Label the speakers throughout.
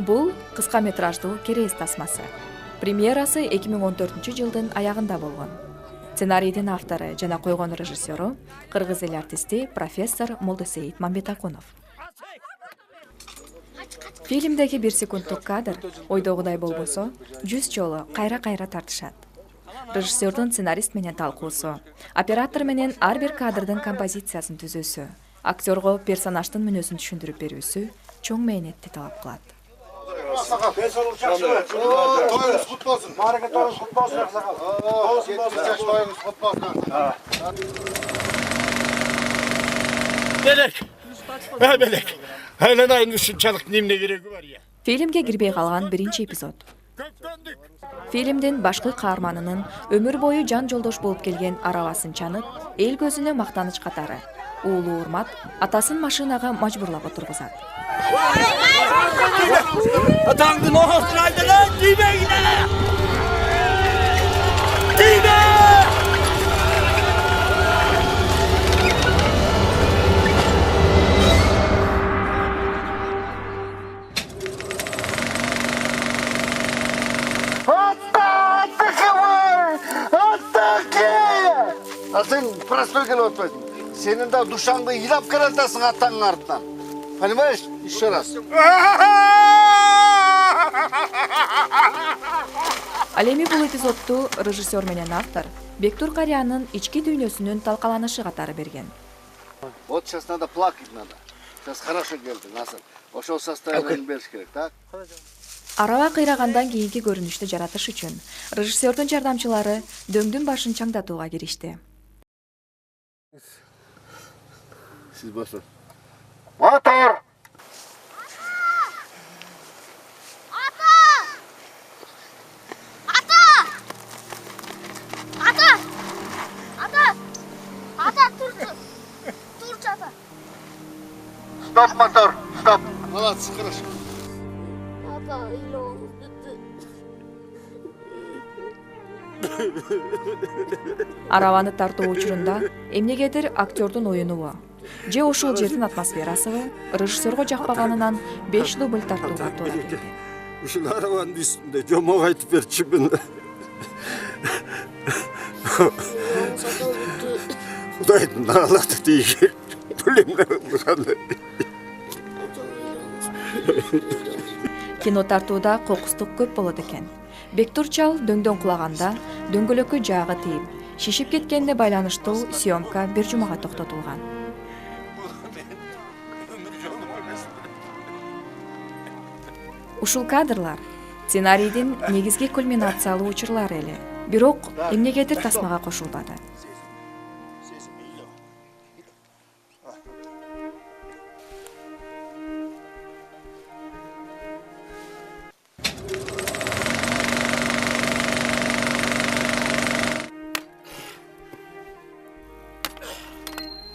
Speaker 1: Бул кыска метраждуу Керез тасмасы. Премьерасы 2014-жылдын аягында болгон. Сценарийдин автору жана койгон режиссеру кыргыз эл артисти профессор Молдосейит Мамбетакунов. Фильмдеги 1 секунддук кадр ойдогудай болбосо 100 жолу кайра тартышат. Режиссердун сценарист менен талкуусу, оператор менен ар бир кадрдын композициясын түзүүсү, актерго персонаждын мүнөзүн түшүндүрүп берүүсү чоң мээнетти талап кылат.
Speaker 2: Toyunuz kutlu olsun. Marika toyunuz kutlu olsun. Toyunuz kutlu olsun.
Speaker 3: Belek. Belek. Aylanayın ушунчалык немне кереги бар я.
Speaker 1: Фильмге кирбей калган биринчи эпизод. Фильмдин башкы каарманынын өмүр бою жан жолдош болуп келген арабасын чанып, эл көзүнө мактаныч катары уулу урмат атасын машинага мажбурлап отургузат.
Speaker 3: Atandın oğuzun aydılar, dime gidelim! Dime!
Speaker 2: Sen проспеканы отпайсың. Senin de duşandı yılap karaltasın attanın ardından. Понимаешь? Еще раз.
Speaker 1: Ал эми бул эпизодду режиссер менен автор Бектур Кариянын ички дүйнөсүнүн талкаланышы катары берген.
Speaker 2: Вот сейчас надо плакать надо. Сейчас хорошо келди, Насыр. Ошол состояниени бериш керек, так?
Speaker 1: Араба кыйрагандан кийинки көрүнүштү жаратыш үчүн режиссердун жардамчылары дөңдүн башын чаңдатууга киришти.
Speaker 2: Siz basın. Motor! Стоп, мотор, стоп. Молодцы, хорошо.
Speaker 1: Арабаны тартуу учурунда эмнегедир актердун оюнубу же ушул жердин атмосферасыбы режиссерго жакпаганынан 5 дубль тартууга туура келди.
Speaker 3: Ушул арабанын үстүндө жомок айтып берчүмүн. Кудайдын наалаты тийген.
Speaker 1: Кино тартууда кокустук көп болот экен. Бектур чал дөңдөн кулаганда дөңгөлөккө жаагы тийип, шишип кеткенде байланыштуу съемка бир жумага токтотулган. Ушул кадрлар сценарийдин негизги кульминациялуу учурлары эле, бирок эмнегедир тасмага кошулбады.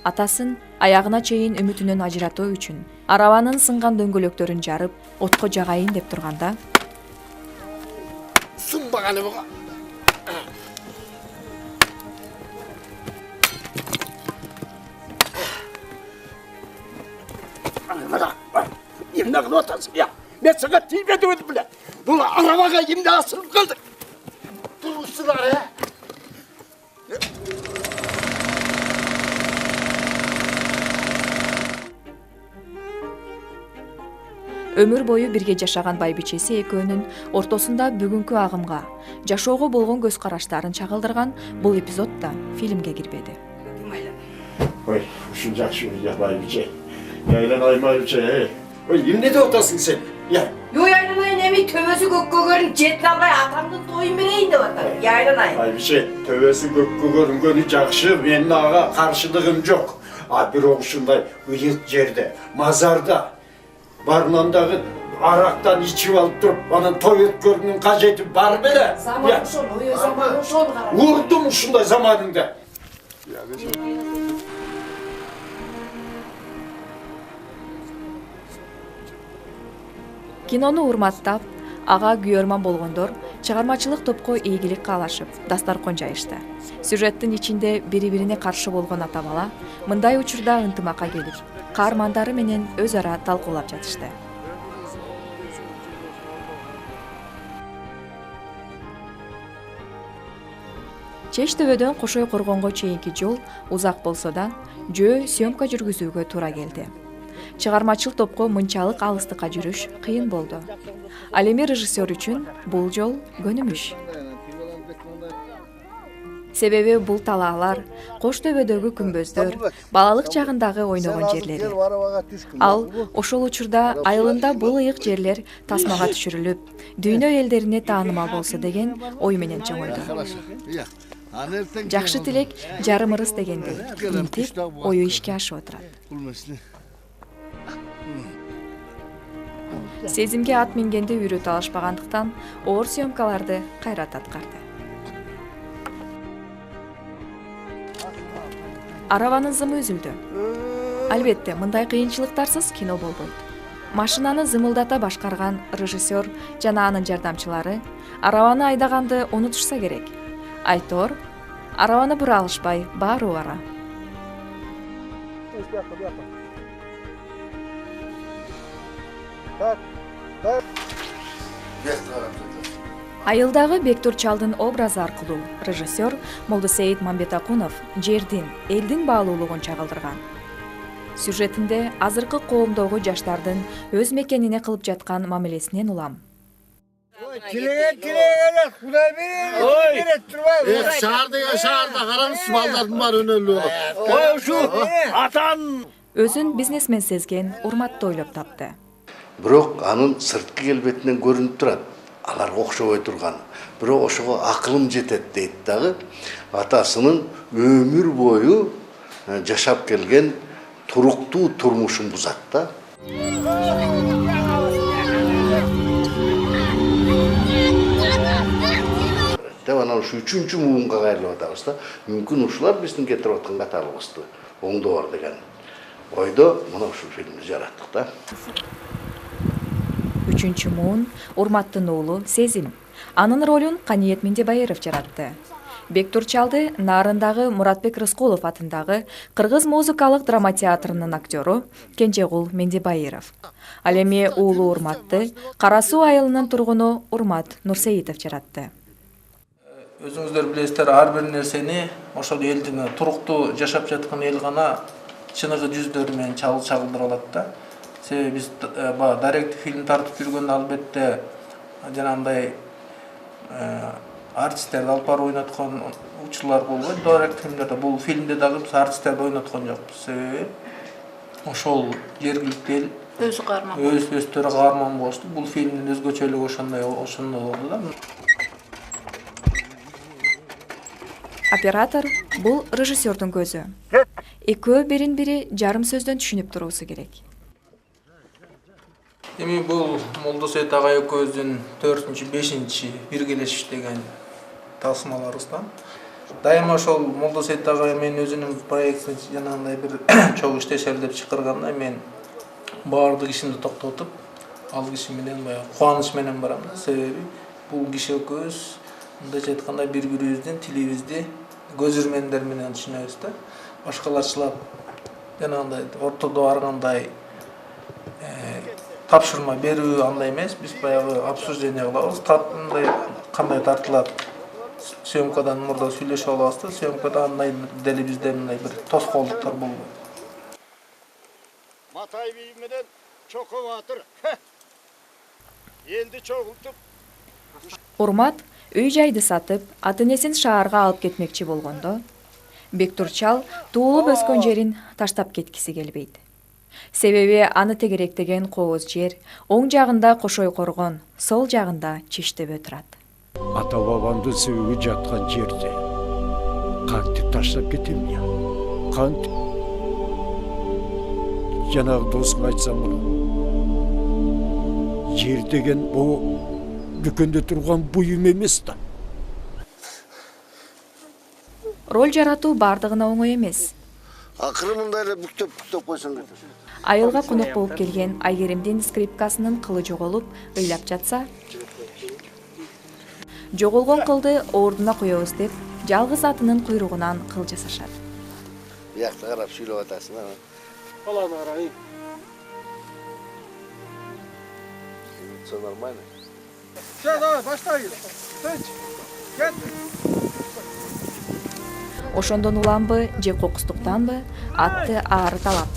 Speaker 1: Атасын аягына чейин үмүтүнөн ажыратуу үчүн арабанын сынган дөңгөлөктөрүн жарып, отко жагайын деп турганда
Speaker 3: Сынбаганы буга. Мына, эмне кылып атасың я? Мен сага тийбедим биле. Бул арабага эмне асылып калдык? Турушсуңар,
Speaker 1: өмүр бою бирге жашаган байбичеси экөөнүн ортосунда бүгүнкү агымга, жашоого болгон көз караштарын чагылдырган бул эпизод да фильмге кирбеди.
Speaker 3: Ой, ушун жакшы я байбиче. Яйланай байбиче. Ой, эмне деп атасың сен? Я.
Speaker 4: Яйланайын эми төбөсү көккө көрүн жете албай атамдын тоюн берейин деп атам. Яйланайын.
Speaker 3: Байбиче, төбөсү көккө көрүнгөнү жакшы, менин ага каршылыгым жок. А бирок ушундай ыйык жерде, мазарда барынан дагы Araqtan içip alıp durup bana toy ötkörünün kajeti var bile.
Speaker 4: Zaman ошол, ой zaman ошол кара.
Speaker 3: Vurdum ушундай zamanında.
Speaker 1: кинону урматтап ага күйөрман болгондор чыгармачылык топко ийгилик каалашып дасторкон жайышты. Сюжеттин ичинде бири-бирине каршы болгон ата бала мындай учурда ынтымакка келип, каармандары менен өз ара талкуулап жатышты. Чеш төбөдөн Кошой коргонго чейинки жол узак болсо да, жөө съемка жүргүзүүгө туура келди. Чыгармачыл топко мынчалык алыстыкка жүрүш кыйын болду. Ал эми режиссер үчүн бул жол көнүмүш. Себеби бул талаалар Кош төбөдөгү күмбөздөр, балалык чагындагы ойногон жерлери. Ал ошол учурда айылында бул ыйык жерлер тасмага түшүрүлүп, дүйнө элдерине таанымал болсо деген ой менен чоңойду. Жакшы тилек жарым ырыс дегендей, интип ою ишке ашып отурат. Сезимге ат мингенде үйрөтө алышпагандыктан оор съемкаларды кайрат аткарды. Араванын зымы үзүлдү. Албетте, мындай кыйынчылыктарсыз кино болбойт. Машинаны зымылдата башкарган режиссер жана анын жардамчылары араваны айдаганды унутушса керек. Айтор, араваны бура алышпай, баары бара. Айылдагы Бектур Чалдын образы аркылуу режиссер Молдосейит Мамбетакунов жердин, элдин баалуулугун чагылдырган. Сюжетинде азыркы коомдогу жаштардын өз мекенине кылып жаткан мамилесинен улам.
Speaker 2: Кудай берет, турбай. Шаарда караңыз, балдардын баары өнөлүү.
Speaker 3: Ой ушу атан
Speaker 1: Өзүн бизнесмен сезген урматты ойлоп тапты.
Speaker 2: Бирок анын сырткы келбетинен көрүнүп турат. Аларга окшобой турган. Бирок ошого акылым жетет дейт дагы. Атасынын өмүр бою жашап келген туруктуу турмушун бузат да. Анан ушу үчүнчү муунга кайрылып атабыз да. Мүмкүн ушулар биздин кетирип аткан каталыгыбызды оңдоо бар деген ойдо мына ушул фильмди жараттык да.
Speaker 1: Үчүнчү муун Урматтын уулу Сезим. Анын ролун Каниет Мендебайыров жаратты. Бектур Чалды Нарындагы Муратбек Рыскулов атындагы Кыргыз музыкалык драма театрынын актёру Кенжегул Мендебайыров. Ал эми уулу Урматты Кара Суу айылынын тургуну Урмат Нурсеитов жаратты.
Speaker 5: Өзүңүздөр билесиздер, ар бир нерсени ошол элдин туруктуу жашап жаткан эл гана чыныгы жүздөрү менен чагылдыра алат да. Себеби биз даректи фильм тартып жүргөндө албетте жанагындай артисттерди алып барып ойноткон учурлар болбойт. Даректи фильмдерде бул фильмде дагы биз артисттерди ойноткон жокпуз. Себеби ошол жергиликтүү эл өзү каарман. Өздөрү каарман болушту. Бул фильмдин өзгөчөлүгү ошондой болду да.
Speaker 1: Оператор бул режиссердун көзү. Экөө бирин-бири жарым сөздөн түшүнүп туруусу керек.
Speaker 5: Эми бул Молдосейит агай экөөбүздүн 4-5 биргелешип иштеген тасмаларыбыздан. Дайыма ошол Молдосейит агай менин өзүнүн проектин жанагындай бир чогуу иштешели деп чакырганда мен баардык ишимди токтотуп, ал киши менен баягы кубаныч менен барам. Себеби бул киши экөөбүз мындайча айтканда бири-бирибиздин тилибизди көз ирмендер менен түшүнөбүз да. Башкаларчылап жанагындай ортодо аргандай тапшырма берүү андай эмес. Биз баягы обсуждение кылабыз. Мындай кандай тартылат съемкадан мурда сүйлөшүп алабыз да. Съемкада андай дели бизде мындай бир тоскоолдуктар болбойт.
Speaker 3: Матай бий менен Чоко Батыр. Элди чогултуп
Speaker 1: Урмат үй жайды сатып, ата-энесин шаарга алып кетмекчи болгондо, Бектур Чал туулуп өскөн жерин таштап кеткиси келбейт. Себеби аны тегеректеген кооз жер, оң жагында Кошой коргон, сол жагында Чеш төбө турат.
Speaker 3: ата бабамдын сөөгү жаткан жерде кантип таштап кетем я? Кантип? Жанагы досуңа айтсам, жер деген бу дүкөндө турган буюм эмес да.
Speaker 1: Роль жаратуу бардыгына оңой эмес.
Speaker 2: Акыры мындай эле бүктөп койсоң кетет.
Speaker 1: Айылга конок болуп келген Айгеримдин скрипкасынын кылы жоголуп, ыйлап жатса, жоголгон кылды ордуна коебуз деп, жалгыз атынын куйругунан кыл жасашат.
Speaker 2: Биякта карап сүйлөп атасың, а?
Speaker 3: Аланы карайын.
Speaker 2: Всё нормально.
Speaker 3: Все, давай, баштайбыз. Тынч. Кет.
Speaker 1: Ошондон уламбы же кокустуктанбы атты аары талап.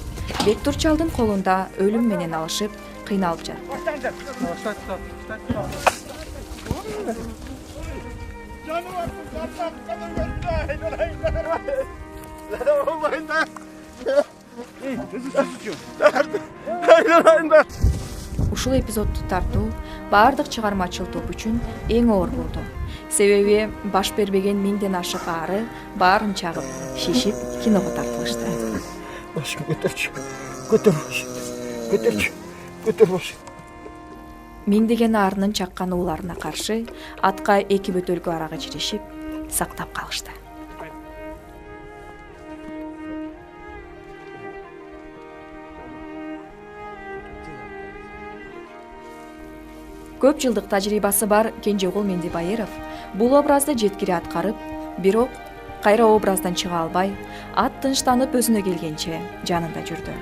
Speaker 1: Бектурчалдын колунда өлүм менен алышып, кыйналып жатты. Ушул эпизодду тартуу баардык чыгармачыл топ үчүн эң оор болду. Себеби баш бербеген 1000ден ашык аары баарын чагып, шишип киного тартылышты.
Speaker 3: Башым көтөрчү. Көтөрчү.
Speaker 1: 1000деген аарынын чаккан ууларына каршы атка 2 бөтөлкө арак ичиришип, сактап калышты. Көп жылдык тажрыйбасы бар Кенжегул Мендибайыров бул образды жеткире аткарып, бирок кайра образдан чыга албай, ат тынчтанып өзүнө келгенче жанында жүрдү.